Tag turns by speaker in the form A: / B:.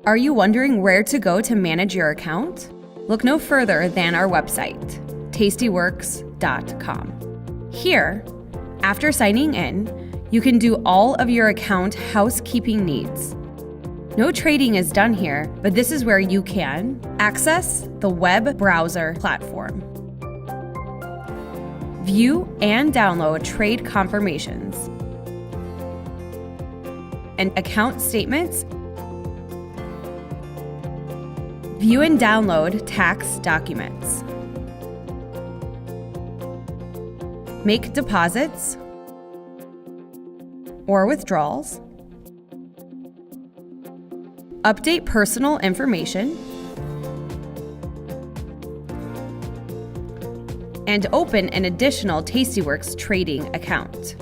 A: Are you wondering where to go to manage your account? Look no further than our website, tastyworks.com. Here, after signing in, you can do all of your account housekeeping needs. No trading is done here, but this is where you can access the web browser platform, view and download trade confirmations and account statements, view and download tax documents, make deposits or withdrawals, update personal information, and open an additional tastyworks trading account.